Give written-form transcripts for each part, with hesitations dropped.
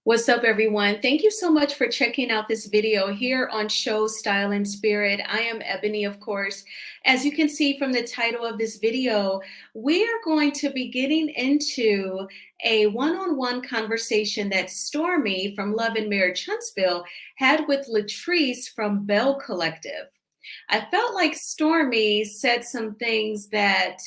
What's up, everyone? Thank you so much for checking out this video here on Show Style and Spirit. I am Ebony, of course. As you can see from the title of this video, we are going to be getting into a one-on-one conversation that Stormi from Love Marriage Huntsville had with Latrice from Belle Collective. I felt like Stormi said some things that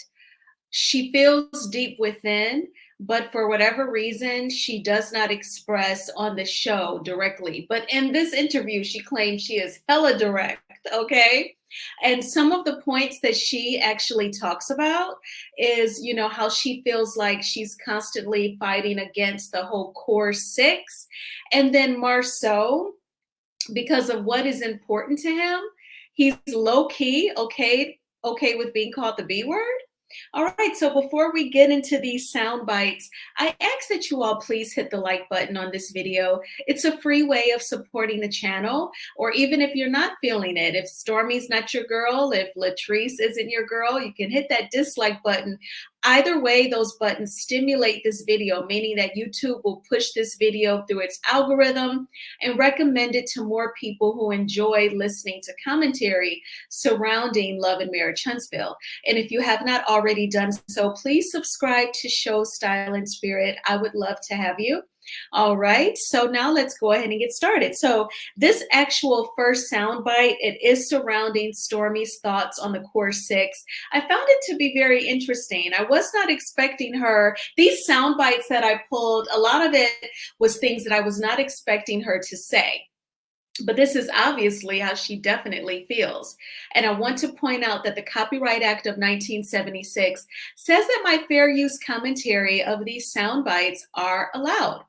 she feels deep within, but for whatever reason, she does not express on the show directly. But in this interview, she claims she is hella direct, okay? And some of the points that she actually talks about is, how she feels like she's constantly fighting against the whole core six. And then Marsau, because of what is important to him, he's low key, okay with being called the B word. All right, so before we get into these sound bites, I ask that you all please hit the like button on this video. It's a free way of supporting the channel, or even if you're not feeling it, if Stormi's not your girl, if Latrice isn't your girl, you can hit that dislike button. Either way, those buttons stimulate this video, meaning that YouTube will push this video through its algorithm and recommend it to more people who enjoy listening to commentary surrounding Love Marriage Huntsville. And if you have not already done so, please subscribe to Show Style and Spirit. I would love to have you. All right, so now let's go ahead and get started. So this actual first soundbite, it is surrounding Stormi's thoughts on the core six. I found it to be very interesting. I was not expecting her. These sound bites that I pulled, a lot of it was things that I was not expecting her to say. But this is obviously how she definitely feels. And I want to point out that the Copyright Act of 1976 says that my fair use commentary of these sound bites are allowed.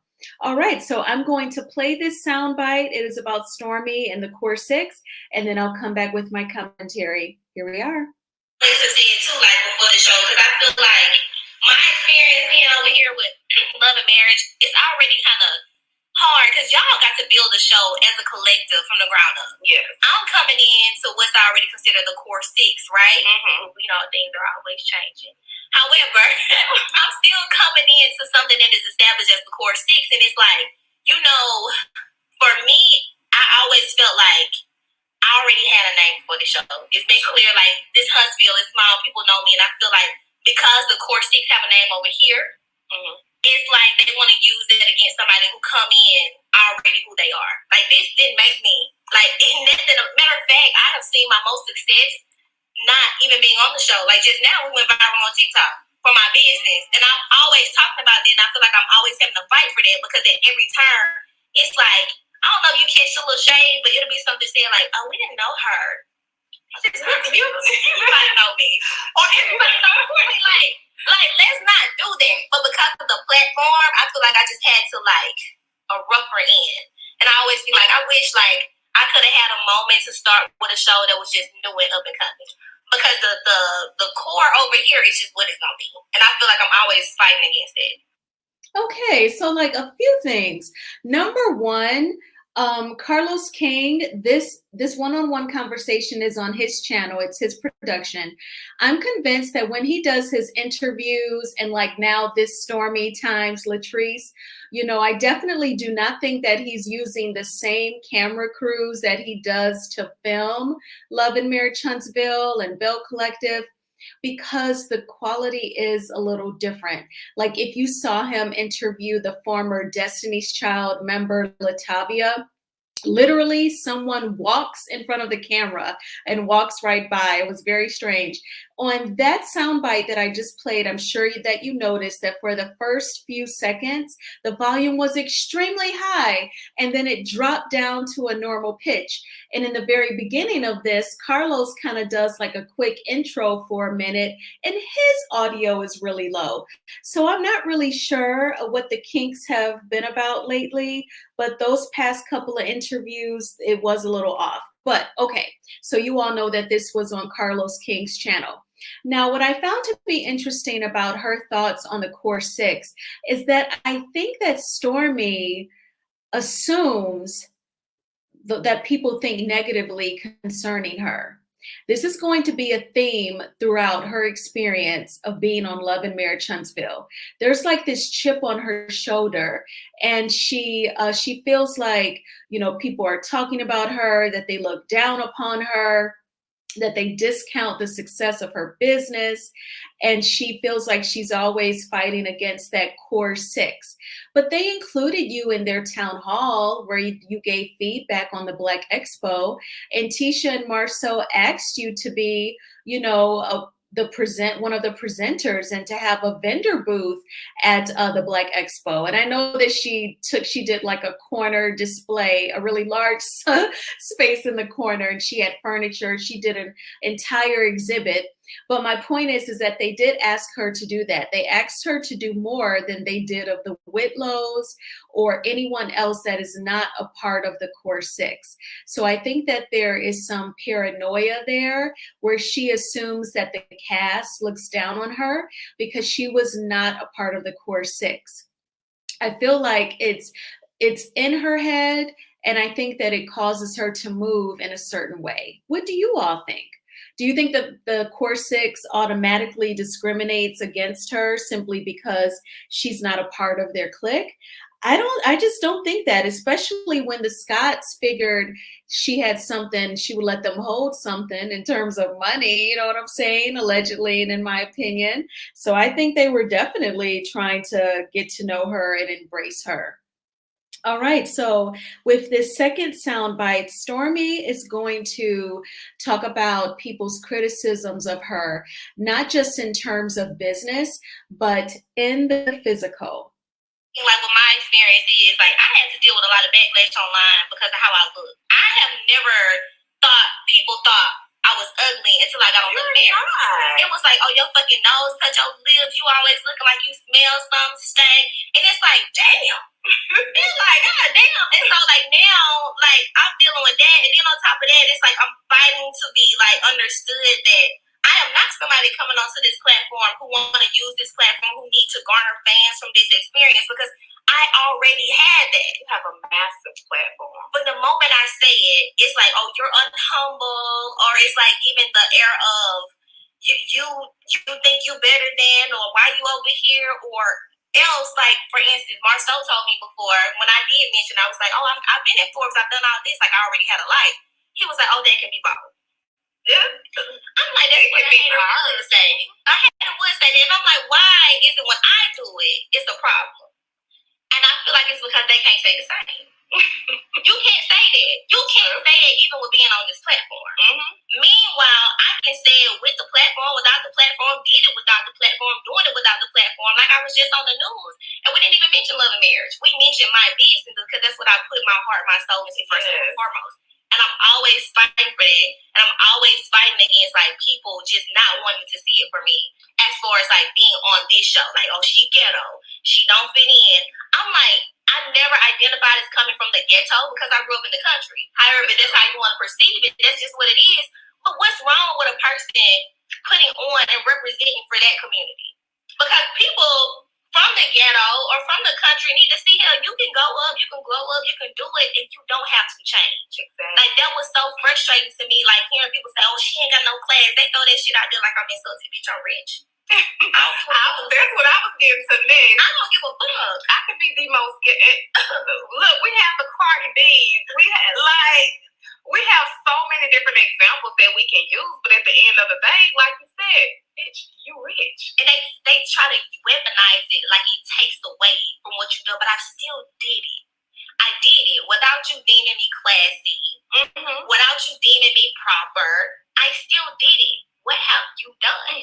All right, so I'm going to play this sound bite. It is about Stormi and the core six, and then I'll come back with my commentary. Here we are. To say it too, like before the show, because I feel like my experience being over here with Love and Marriage is already kind of hard because y'all got to build a show as a collective from the ground up. Yeah, I'm coming in to what's already considered the core six, right? Mm-hmm. Things are always changing. However, I'm still coming into something that is established as the core six, and it's like, for me, I always felt like I already had a name for the show. It's been clear, like, this Huntsville is small, people know me, and I feel like because the core six have a name over here, it's like they want to use it against somebody who come in already who they are. Like, this didn't make me, like, matter of fact, I have seen my most success not even being on the show. Like, just now we went viral on TikTok for my business, and I'm always talking about it, and I feel like I'm always having to fight for that because at every turn, it's like, I don't know if you catch a little shade, but it'll be something saying like, oh, we didn't know her. You might know me. Or everybody knows me. Like, let's not do that. But because of the platform, I feel like I just had to, like, a rougher end. And I always be like, I wish, like, I could have had a moment to start with a show that was just new and up and coming. Because the core over here is just what it's going to be. And I feel like I'm always fighting against it. Okay, so like a few things. Number one, Carlos King, this one-on-one conversation is on his channel. It's his production. I'm convinced that when he does his interviews and like now this Stormi times Latrice, I definitely do not think that he's using the same camera crews that he does to film Love and Marriage Huntsville and Belle Collective, because the quality is a little different. Like if you saw him interview the former Destiny's Child member Latavia, literally someone walks in front of the camera and walks right by. It was very strange. On that soundbite that I just played, I'm sure that you noticed that for the first few seconds, the volume was extremely high, and then it dropped down to a normal pitch. And in the very beginning of this, Carlos kind of does like a quick intro for a minute, and his audio is really low. So I'm not really sure what the kinks have been about lately, but those past couple of interviews, it was a little off. But okay, so you all know that this was on Carlos King's channel. Now, what I found to be interesting about her thoughts on the core six is that I think that Stormi assumes that people think negatively concerning her. This is going to be a theme throughout her experience of being on Love and Marriage Huntsville. There's like this chip on her shoulder, and she feels like, people are talking about her, that they look down upon her, that they discount the success of her business, and she feels like she's always fighting against that core six. But they included you in their town hall where you gave feedback on the Black Expo, and Tisha and Marsau asked you to be, one of the presenters, and to have a vendor booth at the Black Expo. And I know that she did like a corner display, a really large space in the corner, and she had furniture. She did an entire exhibit. But my point is that they did ask her to do that. They asked her to do more than they did of the Whitlows or anyone else that is not a part of the core six. So I think that there is some paranoia there where she assumes that the cast looks down on her because she was not a part of the core six. I feel like it's in her head, and I think that it causes her to move in a certain way. What do you all think? Do you think that the core six automatically discriminates against her simply because she's not a part of their clique? I just don't think that, especially when the Scotts figured she had something, she would let them hold something in terms of money, you know what I'm saying? Allegedly, and in my opinion. So I think they were definitely trying to get to know her and embrace her. All right, so with this second soundbite, Stormi is going to talk about people's criticisms of her, not just in terms of business, but in the physical. Like what my experience is, like I had to deal with a lot of backlash online because of how I look. I have never people thought I was ugly until I got on Love Marriage. It was like, oh, your fucking nose touch your lips, you always looking like you smell something, stink. And it's like, damn. It's like, god damn. And so like now, like I'm dealing with that, and then on top of that, it's like I'm fighting to be like understood that I am not somebody coming onto this platform who want to use this platform, who need to garner fans from this experience, because I already had that. You have a massive platform. But the moment I say it, it's like, oh, you're unhumble, or it's like even the air of you think you better than, or why you over here, or else. Like for instance, Marsau told me before when I did mention, I was like, oh, I've been in Forbes, I've done all this, like I already had a life. He was like, oh, that can be both. Yeah. I'm like, that's what I had to say. I had to say that, and I'm like, why is it when I do it, it's a problem? And I feel like it's because they can't say the same. You can't say that. You can't say that even with being on this platform. Mm-hmm. Meanwhile, I can say it with the platform, without the platform, did it without the platform, doing it without the platform. Like I was just on the news. And we didn't even mention Love and Marriage. We mentioned my business because that's what I put my heart, my soul into first and foremost. And I'm always fighting for that. And I'm always fighting against like people just not wanting to see it for me. As far as like being on this show. Like, oh, she ghetto. She don't fit in. I'm like, I never identified as coming from the ghetto because I grew up in the country. However, that's how you want to perceive it. That's just what it is. But what's wrong with a person putting on and representing for that community? Because people from the ghetto or from the country need to see how you can go up, you can grow up, you can do it, and you don't have to change. Exactly. Like that was so frustrating to me. Like hearing people say, "Oh, she ain't got no class." They throw that shit out there like I'm insulted. Bitch, I'm rich. That's what I was getting to next. I don't give a fuck. I could be the most. Look, we have the Cardi B's. We have so many different examples that we can use, but at the end of the day, like you said, bitch, you rich. And they try to weaponize it like it takes away from what you do, but I still did it. I did it without you deeming me classy, without you deeming me proper. I still did it. What have you done?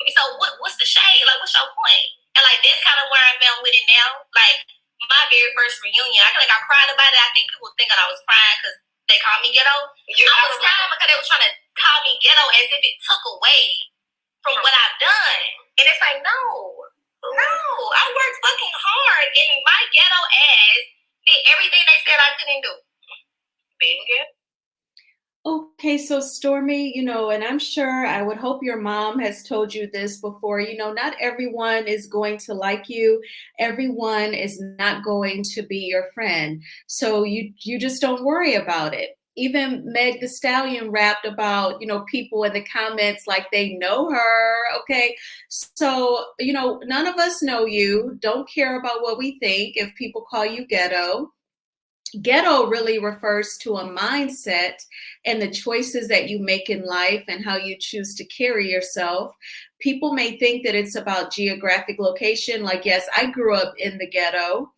So what's the shade? Like, what's your point? And like that's kind of where I'm at with it now. Like my very first reunion, I feel like I cried about it. I think people thinking I was crying because they called me ghetto. I was crying because they were trying to call me ghetto as if it took away from what I've done. And it's like, no. I worked fucking hard, and my ghetto ass did everything they said I couldn't do. Being ghetto. Okay, so Stormi, and I'm sure, I would hope your mom has told you this before, not everyone is going to like you. Everyone is not going to be your friend. So you just don't worry about it. Even Meg the Stallion rapped about, people in the comments like they know her. Okay. So, none of us know you, don't care about what we think if people call you ghetto. Ghetto really refers to a mindset and the choices that you make in life and how you choose to carry yourself. People may think that it's about geographic location. Like, yes, I grew up in the ghetto,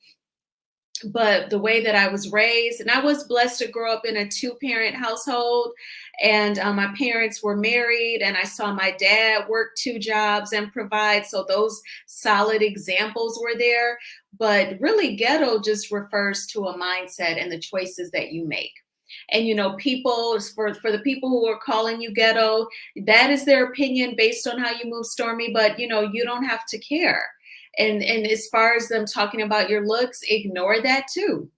but the way that I was raised, and I was blessed to grow up in a two-parent household, and my parents were married, and I saw my dad work two jobs and provide. So those solid examples were there. But really, ghetto just refers to a mindset and the choices that you make. And people, for the people who are calling you ghetto, that is their opinion based on how you move, Stormy. But you don't have to care. And as far as them talking about your looks, ignore that too.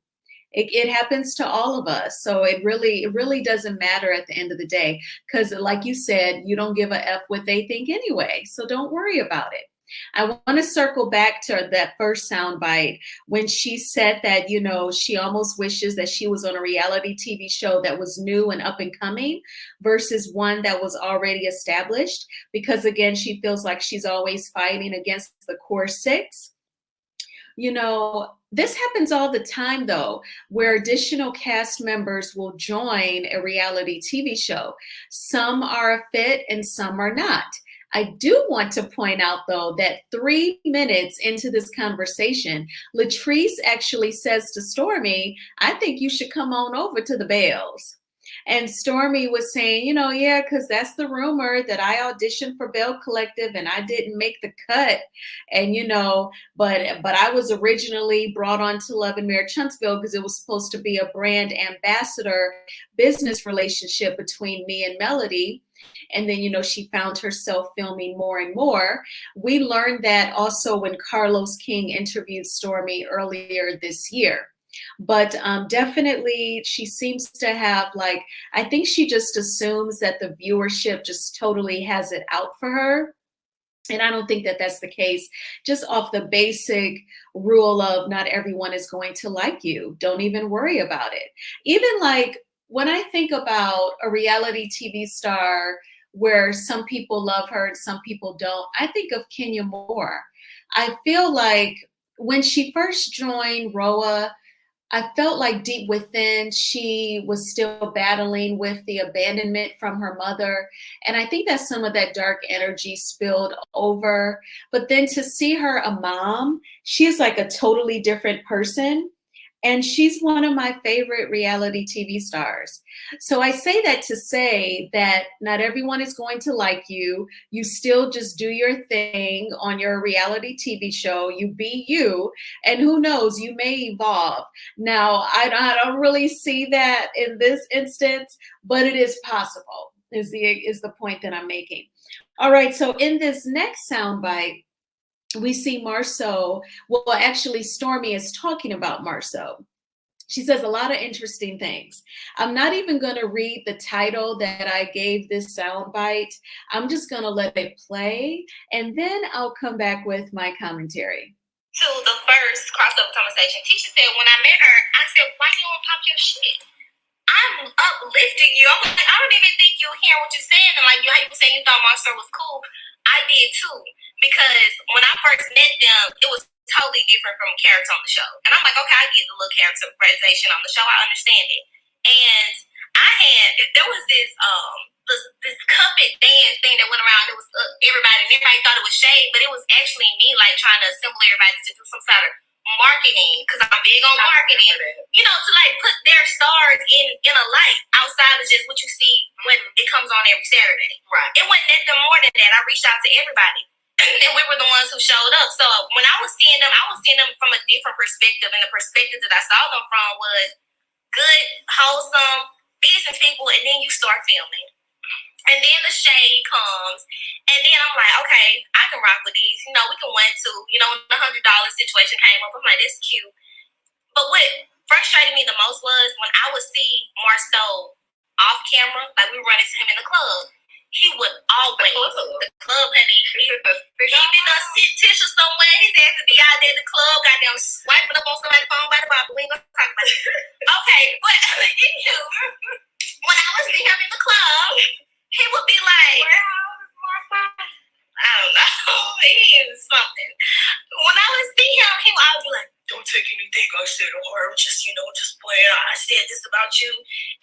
It happens to all of us. So it really doesn't matter at the end of the day. Because like you said, you don't give a F what they think anyway. So don't worry about it. I want to circle back to that first soundbite when she said that, she almost wishes that she was on a reality TV show that was new and up and coming versus one that was already established. Because again, she feels like she's always fighting against the core six. This happens all the time, though, where additional cast members will join a reality TV show. Some are a fit and some are not. I do want to point out, though, that 3 minutes into this conversation, Latrice actually says to Stormi, I think you should come on over to the Bells. And Stormi was saying, yeah, because that's the rumor that I auditioned for Belle Collective and I didn't make the cut. And, but I was originally brought on to Love and Marriage Huntsville because it was supposed to be a brand ambassador business relationship between me and Melody. And then, she found herself filming more and more. We learned that also when Carlos King interviewed Stormi earlier this year. But definitely, she seems to have, I think she just assumes that the viewership just totally has it out for her. And I don't think that that's the case, just off the basic rule of not everyone is going to like you. Don't even worry about it. Even when I think about a reality TV star where some people love her and some people don't, I think of Kenya Moore. I feel like when she first joined ROA, I felt like deep within, she was still battling with the abandonment from her mother. And I think that some of that dark energy spilled over. But then to see her a mom, she is like a totally different person. And she's one of my favorite reality TV stars. So I say that to say that not everyone is going to like you. You still just do your thing on your reality TV show. You be you. And who knows, you may evolve. Now, I don't really see that in this instance, but it is possible, is the point that I'm making. All right, so in this next soundbite, we see Marsau. Well, actually, Stormi is talking about Marsau. She says a lot of interesting things. I'm not even going to read the title that I gave this soundbite. I'm just going to let it play, and then I'll come back with my commentary. To the first crossover conversation, Tisha said, when I met her, I said, why you don't pop your shit? I'm uplifting you. I'm like, I don't even think you hear what you're saying. And like how you were saying you thought Monster was cool. I did too. Because when I first met them, it was totally different from character on the show. And I'm like, okay, I get the little characterization on the show. I understand it. And there was this cupped dance thing that went around. It was everybody thought it was shade, but it was actually me like trying to assemble everybody to do some sort of marketing, because I'm big on marketing, to like put their stars in a light outside of just what you see when it comes on every Saturday. Right. It wasn't nothing more than that. I reached out to everybody, and we were the ones who showed up. So when I was seeing them from a different perspective, and the perspective that I saw them from was good, wholesome business people, and then you start filming. And then the shade comes, and then I'm like, okay, I can rock with these. We can win too. When the $100 situation came up, I'm like, this is cute. But what frustrated me the most was when I would see Marsau off camera, like we were running to him in the club. He would always, the club, honey, he did not sit Tisha somewhere. His ass would be out there in the club, goddamn swiping up on somebody's phone by the bar, but we ain't gonna talk about it. Okay, but anywho, said to her, just playing. I said this about you.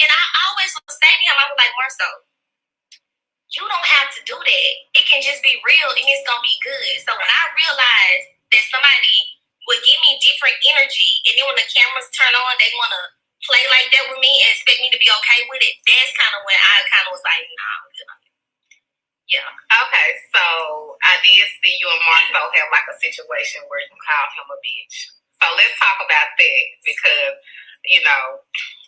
And I always would say to him, I was like, Marsau, you don't have to do that. It can just be real and it's going to be good. So when I realized that somebody would give me different energy, and then when the cameras turn on, they want to play like that with me and expect me to be okay with it, that's kind of when I kind of was like, nah, I'm good. Yeah. Okay, so I did see you and Marsau have like a situation where you called him a bitch. So let's talk about that because,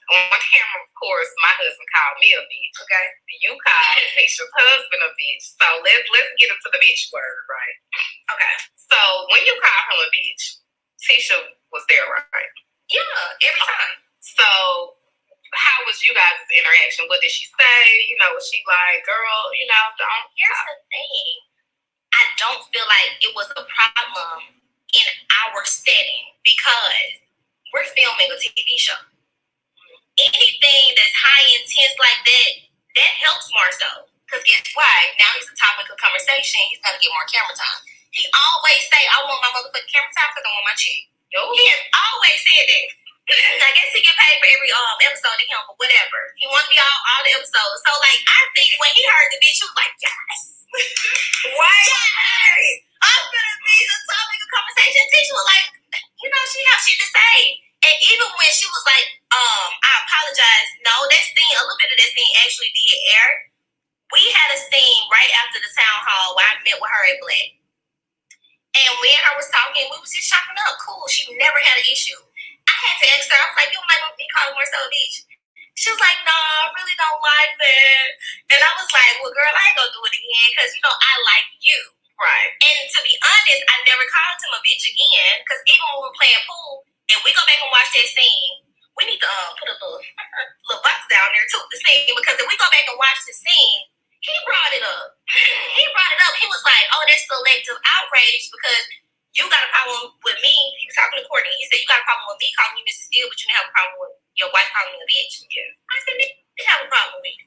on camera, of course, my husband called me a bitch. Okay. You called Tisha's husband a bitch. So let's get into the bitch word, right? Okay. So when you called him a bitch, Tisha was there, right? Yeah, every time. So how was you guys' interaction? What did she say? Was she like, girl, don't. Here's the thing. I don't feel like it was a problem in our setting because we're filming a TV show. Anything that's high intense like that helps Marsau. Because guess why? Now he's a topic of conversation. He's going to get more camera time. He always say, I want my motherfucking camera time because I want my check. He has always said that. I guess he get paid for every episode of him, but whatever. He wants to be all the episodes. So, I think when he heard the bitch, he was like, yes. Right? Yes. I'm going to be the topic of conversation. Tisha was like, she have shit to say. And even when she was like, I apologize. No, that scene, a little bit of that scene actually did air. We had a scene right after the town hall where I met with her at Black. And me and her was talking, we was just chopping up. Cool. She never had an issue. I had to ask her, I was like, you might be calling Marsau a bitch. She was like, no, I really don't like that. And I was like, well, girl, I ain't gonna do it again because, I like you. Right. And to be honest, I never called him a bitch again because even when we were playing pool, and we go back and watch that scene, we need to put a little box down there too, the scene, because if we go back and watch the scene, he brought it up. He was like, oh, that's selective outrage because you got a problem with me. He was talking to Courtney. He said, you got a problem with me calling you Mrs. Steele, but you didn't have a problem with your wife calling me a bitch. Yeah. I said, they have a problem with me.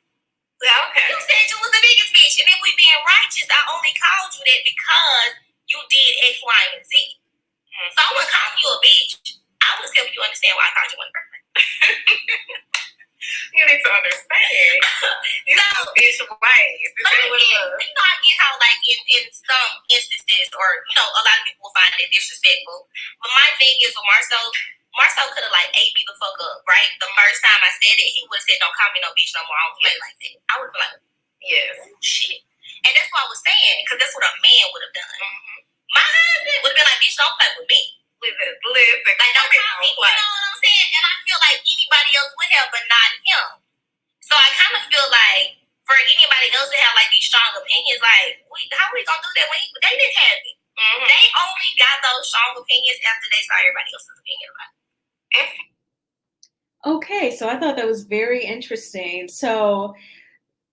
Yeah, okay. You said you was the biggest bitch, and if we being righteous, I only called you that because you did X, Y, and Z. Mm-hmm. So I wasn't calling you a bitch. I was helping you understand why I called you one person. You need to understand. Bitch ways. But again, I get how, in some instances, or, a lot of people will find it disrespectful. But my thing is with Marsau could have, ate me the fuck up, right? The first time I said it, he would have said, don't call me no bitch no more. I don't play like that. I would have been like, yes, shit. And that's what I was saying, because that's what a man would have done. Mm-hmm. My husband would have been like, bitch, don't play with me. Listen. Don't call me. You know what I'm saying? And I feel like anybody else would have, but not him. So I kind of feel like for anybody else to have these strong opinions, how are we gonna do that when they didn't have it? Mm-hmm. They only got those strong opinions after they saw everybody else's opinion about it. Okay, so I thought that was very interesting. So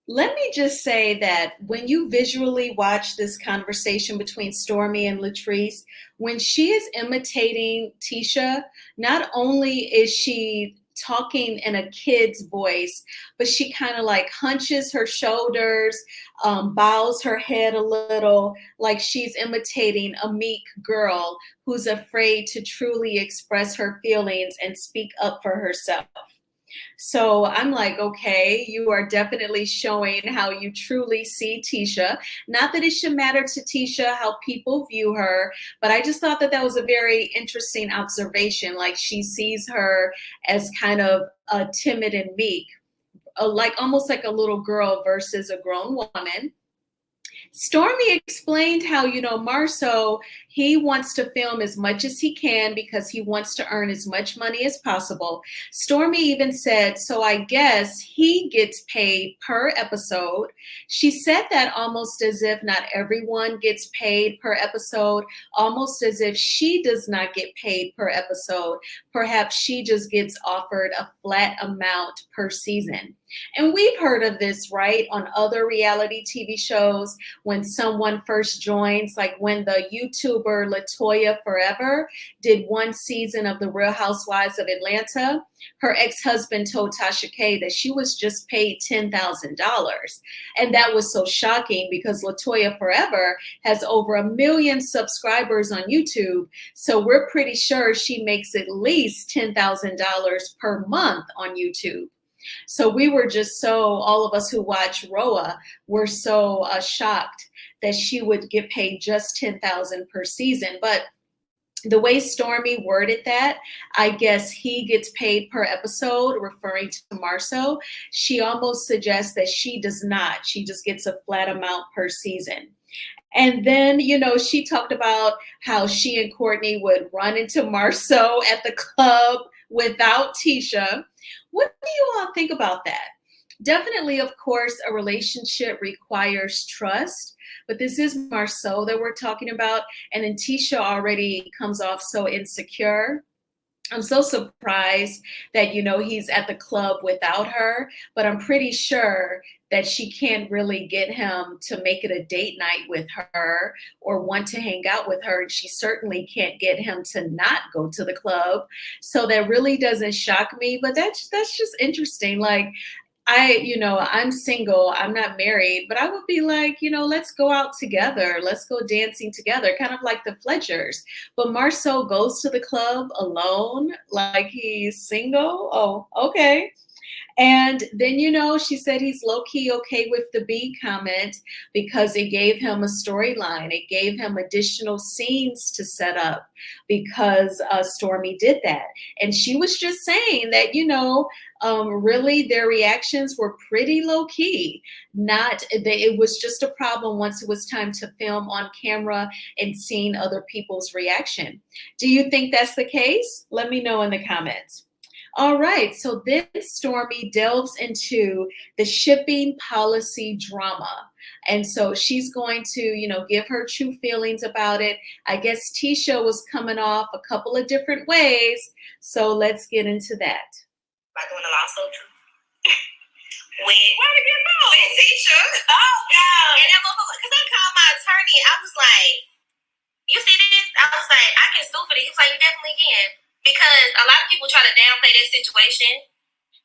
let me just say that when you visually watch this conversation between Stormi and Latrice, when she is imitating Tisha, not only is she talking in a kid's voice, but she kind of hunches her shoulders, bows her head a little, like she's imitating a meek girl who's afraid to truly express her feelings and speak up for herself. So I'm like, okay, you are definitely showing how you truly see Tisha. Not that it should matter to Tisha how people view her, but I just thought that that was a very interesting observation. She sees her as kind of timid and meek, almost like a little girl versus a grown woman. Stormi explained how, Marsau, he wants to film as much as he can because he wants to earn as much money as possible. Stormi even said, so I guess he gets paid per episode. She said that almost as if not everyone gets paid per episode, almost as if she does not get paid per episode. Perhaps she just gets offered a flat amount per season. And we've heard of this, right, on other reality TV shows when someone first joins, like when the YouTuber Latoya Forever did one season of The Real Housewives of Atlanta, her ex-husband told Tasha K that she was just paid $10,000. And that was so shocking because Latoya Forever has over 1 million subscribers on YouTube. So we're pretty sure she makes at least $10,000 per month on YouTube. So we were just all of us who watch Roa were so shocked that she would get paid just $10,000 per season. But the way Stormi worded that, I guess he gets paid per episode, referring to Marsau. She almost suggests that she does not. She just gets a flat amount per season. And then, she talked about how she and Courtney would run into Marsau at the club without Tisha. What do you all think about that? Definitely, of course, a relationship requires trust, but this is Marsau that we're talking about. And then Tisha already comes off so insecure. I'm so surprised that, he's at the club without her, but I'm pretty sure that she can't really get him to make it a date night with her or want to hang out with her. And she certainly can't get him to not go to the club. So that really doesn't shock me, but that's just interesting. Like, I'm single, I'm not married, but I would be like, let's go out together. Let's go dancing together, kind of like the Fletchers. But Marsau goes to the club alone, like he's single. Oh, okay. And then, she said he's low-key okay with the B comment because it gave him a storyline. It gave him additional scenes to set up because Stormi did that. And she was just saying that, really their reactions were pretty low-key. It was just a problem once it was time to film on camera and seeing other people's reaction. Do you think that's the case? Let me know in the comments. All right, so then Stormi delves into the shipping policy drama. And so she's going to, give her true feelings about it. I guess Tisha was coming off a couple of different ways. So let's get into that. By doing a lawsuit too. With Tisha. Oh, God. And that motherfucker, because I called my attorney, I was like, you see this? I was like, I can sue for this. He was like, you definitely can. Because a lot of people try to downplay that situation.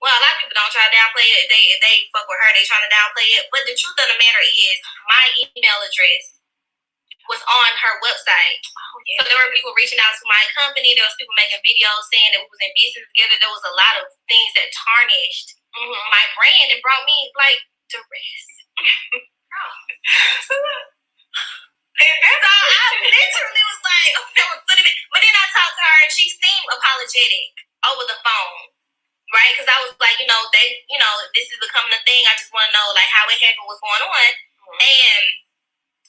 Well, a lot of people don't try to downplay it. If they fuck with her, they trying to downplay it. But the truth of the matter is, my email address was on her website. Oh, yeah. So there were people reaching out to my company. There was people making videos saying that we was in business together. There was a lot of things that tarnished my brand and brought me like duress. So I literally was like, but then I talked to her and she seemed apologetic over the phone, right? Because I was like, this is becoming a thing. I just want to know like how it happened, what's going on. And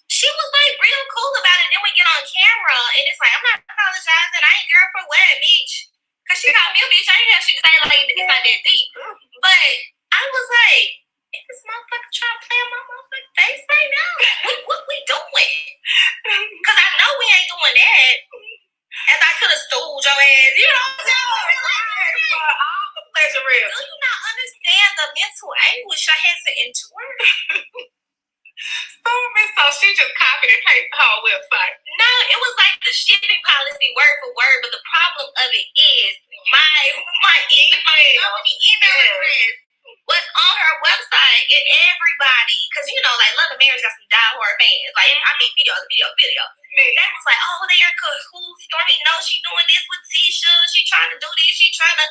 she was like real cool about it. Then we get on camera and it's like, I'm not apologizing. I ain't girl for what, bitch? Because she called me a bitch. I ain't have shit to say like it's not that deep. But I was like, is this motherfucker trying to play on my motherfucking face right now? What we doing? Because I know we ain't doing that. As I could have stole your ass, you know what I'm saying? For all the pleasure real. Do you not understand the mental anguish I had to endure? So she just copied and pasted the whole website. No, it was like the shipping policy word for word, but the problem of it is my email address was on her website and everybody, because like Love Marriage got some diehard fans. Like I mean video. That was like, oh, they are cool. Stormi knows she doing this with Tisha. She trying to do this. She trying to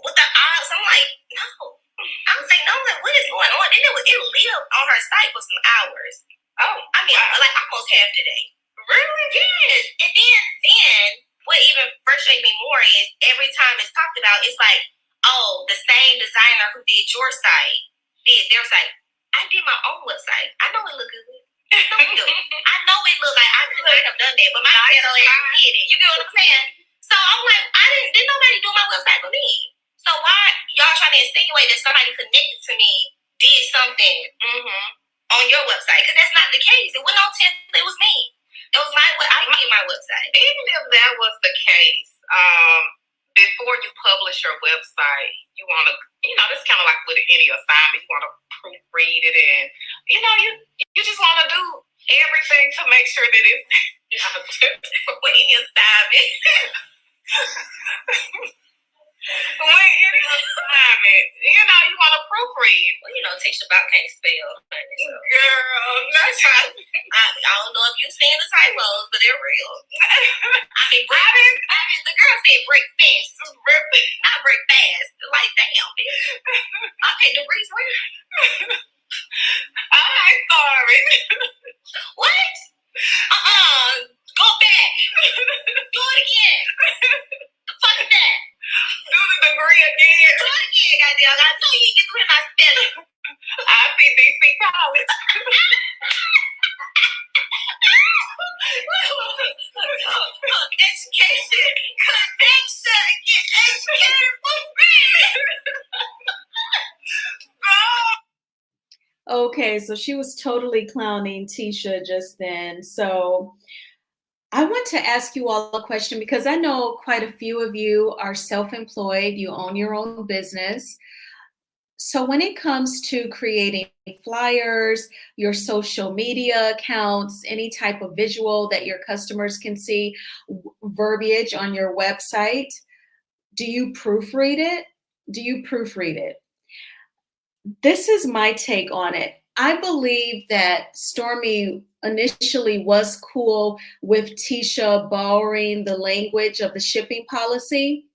with the odds. I'm like, no. I was like, no, like, what is going on? Then it lived on her site for some hours. Oh, I mean, like almost half the day. Really? Yes. And then what even frustrates me more is every time it's talked about, it's like, oh, the same designer who did your site did their site. I did my own website. I know it look good. I know it look like I could have done that, but my ghetto ass did it. You get what I'm saying? So I'm like, didn't nobody do my website for me. So why y'all trying to insinuate that somebody connected to me did something on your website? Because that's not the case. It wasn't on 10. It was me. It was I made my website. Even if that was the case, before you publish publish your website, you want to, this kind of like with any assignment, you want to proofread it, and you just want to do everything to make sure that it's with any assignment. When any assignment, you want to proofread. Well, Tisha about can't spell. Girl, that's right. I don't know if you've seen the typos, but they're real. I mean, the girl said break fast. Not break fast. Like, damn, bitch. Okay, Latrice, all right, sorry. What? Go back. Do it again. The fuck is that? Do the degree again. Do it again, goddamn. I know you ain't get through my spelling. ICDC college. Education. Connection. Get educated for free. Okay, so she was totally clowning Tisha just then. So I want to ask you all a question because I know quite a few of you are self-employed, you own your own business. So when it comes to creating flyers, your social media accounts, any type of visual that your customers can see, verbiage on your website, do you proofread it? This is my take on it. I believe that Stormi initially was cool with Tisha borrowing the language of the shipping policy.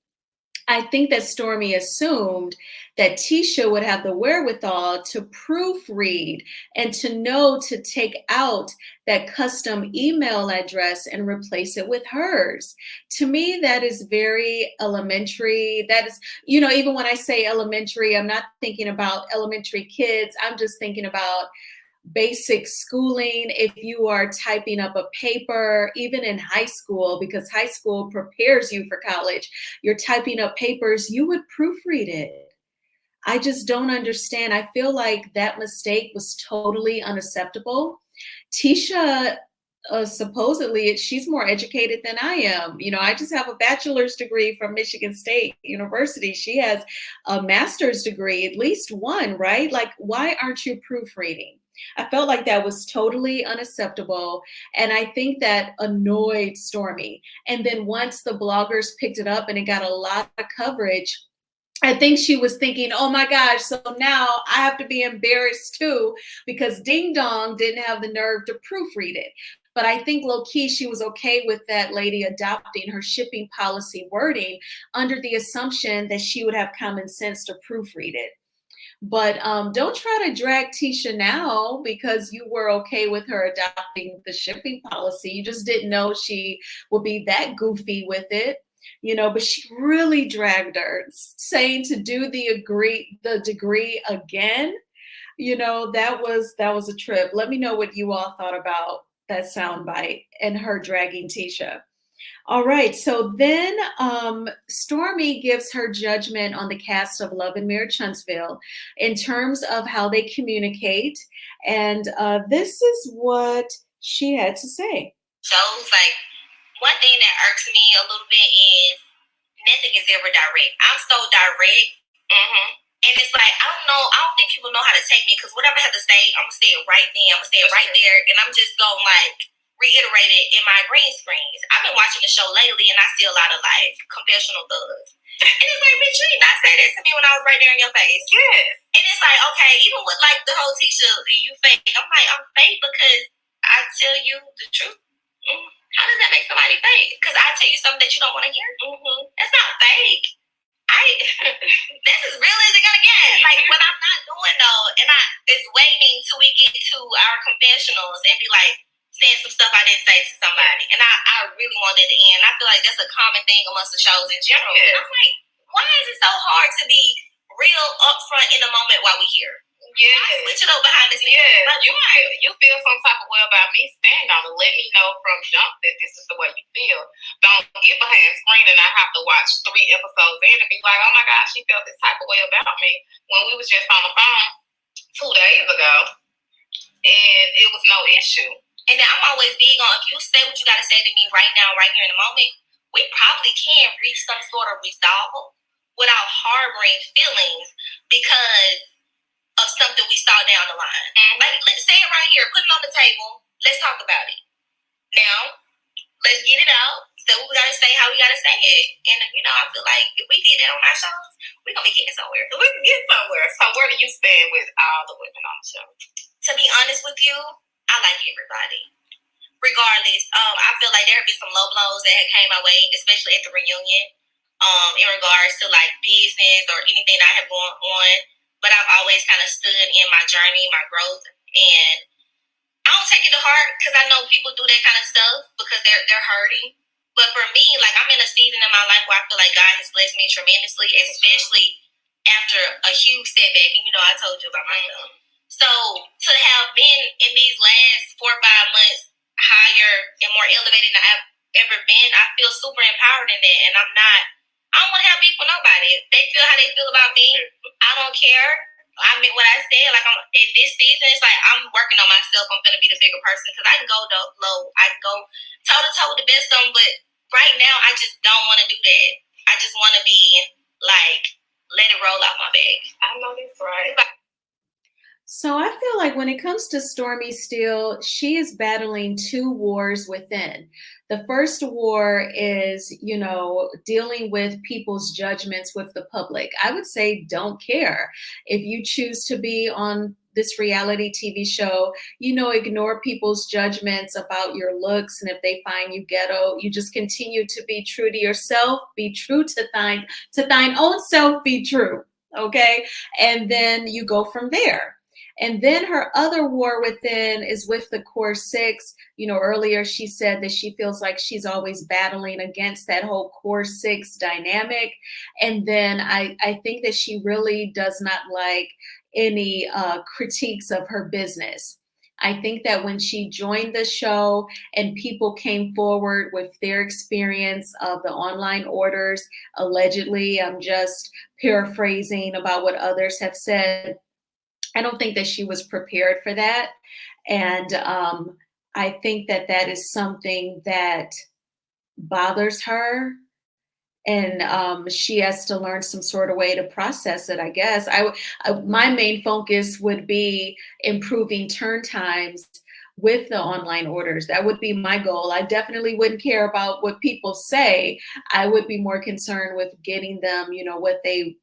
I think that Stormi assumed that Tisha would have the wherewithal to proofread and to know to take out that custom email address and replace it with hers. To me, that is very elementary. That is, even when I say elementary, I'm not thinking about elementary kids. I'm just thinking about basic schooling. If you are typing up a paper, even in high school, because high school prepares you for college, you're typing up papers, you would proofread it. I just don't understand. I feel like that mistake was totally unacceptable. Tisha, supposedly, she's more educated than I am. I just have a bachelor's degree from Michigan State University. She has a master's degree, at least one, right? Like, why aren't you proofreading? I felt like that was totally unacceptable. And I think that annoyed Stormi. And then once the bloggers picked it up and it got a lot of coverage, I think she was thinking, oh my gosh, so now I have to be embarrassed too, because Ding Dong didn't have the nerve to proofread it. But I think low-key, she was okay with that lady adopting her shipping policy wording under the assumption that she would have common sense to proofread it. But don't try to drag Tisha now because you were okay with her adopting the shipping policy. You just didn't know she would be that goofy with it. But she really dragged her, saying to do the degree again. That was a trip. Let me know what you all thought about that soundbite and her dragging Tisha. All right, so then Stormi gives her judgment on the cast of Love Marriage Huntsville in terms of how they communicate, and this is what she had to say. Shows like one thing that irks me a little bit is nothing is ever direct. I'm so direct. And it's like, I don't think people know how to take me because whatever I have to say, I'm going to say it right then. I'm going to say it right there. And I'm just going to reiterate it in my green screens. I've been watching the show lately and I see a lot of confessional thugs. And it's like, bitch, you did not say that to me when I was right there in your face. Yes. And it's like, okay, even with the whole Tisha, you fake. I'm like, I'm fake because I tell you the truth. How does that make somebody fake? Because I tell you something that you don't want to hear. That's not fake. That's as real as it's gonna get. Like when I'm not doing though, and I is waiting till we get to our confessionals and be like saying some stuff I didn't say to somebody, and I really want that to end. I feel like that's a common thing amongst the shows in general. And I'm like, why is it so hard to be real upfront in the moment while we here? Yeah, switch it up behind the scenes. Yeah, like, you feel some type of way about me. Stand on it. Let me know from jump that this is the way you feel. Don't get behind screen and I have to watch 3 episodes in and be like, oh my gosh, she felt this type of way about me when we was just on the phone 2 days ago and it was no issue. And then I'm always big on if you say what you got to say to me right now, right here in the moment, we probably can reach some sort of resolve. without harboring feelings because of something we saw down the line. Like, let's say it right here, put it on the table, let's talk about it. Now, let's get it out. So we gotta say how we gotta say it. And I feel like if we did that on our shows, we're gonna be getting somewhere. We can get somewhere. So where do you stand with all the women on the show? To be honest with you, I like everybody. Regardless, I feel like there have been some low blows that had came my way, especially at the reunion, in regards to like business or anything that I have going on. But I've always kind of stood in my journey, my growth, and I don't take it to heart because I know people do that kind of stuff because they're hurting. But for me, like, I'm in a season in my life where I feel like God has blessed me tremendously, especially after a huge setback. And I told you about myself. So to have been in these last 4 or 5 months higher and more elevated than I've ever been, I feel super empowered in that. And I don't want to have beef with nobody. If they feel how they feel about me, I don't care. I mean, what I said, like, in this season, it's like I'm working on myself. I'm going to be the bigger person because I can go low. I can go toe-to-toe with the best of them. But right now, I just don't want to do that. I just want to be, like, let it roll off my back. I know that's right. So I feel like when it comes to Stormi Steele, she is battling 2 wars within. The first war is, dealing with people's judgments with the public. I would say don't care. If you choose to be on this reality TV show, ignore people's judgments about your looks. And if they find you ghetto, you just continue to be true to yourself, be true to thine own self, be true. Okay. And then you go from there. And then her other war within is with the core 6. Earlier she said that she feels like she's always battling against that whole core 6 dynamic. And then I think that she really does not like any critiques of her business. I think that when she joined the show and people came forward with their experience of the online orders, allegedly, I'm just paraphrasing about what others have said, I don't think that she was prepared for that. And I think that that is something that bothers her. And she has to learn some sort of way to process it, I guess. My main focus would be improving turn times with the online orders. That would be my goal. I definitely wouldn't care about what people say. I would be more concerned with getting them,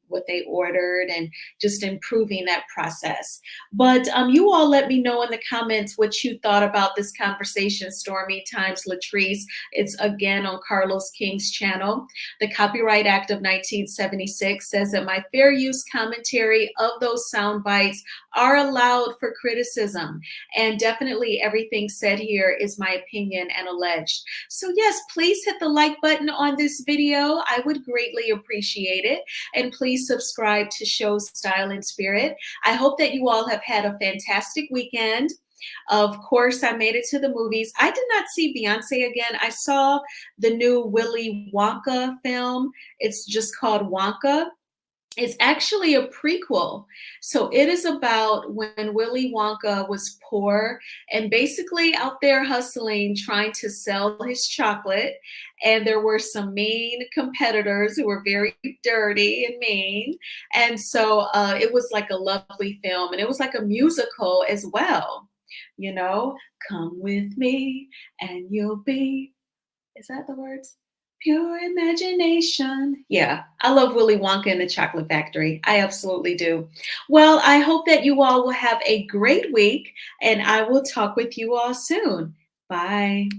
what they ordered and just improving that process. But you all let me know in the comments what you thought about this conversation, Stormi times Latrice. It's again on Carlos King's channel. The Copyright Act of 1976 says that my fair use commentary of those sound bites are allowed for criticism. And definitely everything said here is my opinion and alleged. So yes, please hit the like button on this video. I would greatly appreciate it. And please subscribe to Show Style and Spirit. I hope that you all have had a fantastic weekend. Of course, I made it to the movies. I did not see Beyonce again. I saw the new Willy Wonka film. It's just called Wonka. It's actually a prequel. So it is about when Willy Wonka was poor and basically out there hustling, trying to sell his chocolate. And there were some mean competitors who were very dirty and mean. And so it was like a lovely film. And it was like a musical as well. Come with me and you'll be, is that the words? Pure imagination. Yeah, I love Willy Wonka and the Chocolate Factory. I absolutely do. Well, I hope that you all will have a great week, and I will talk with you all soon. Bye.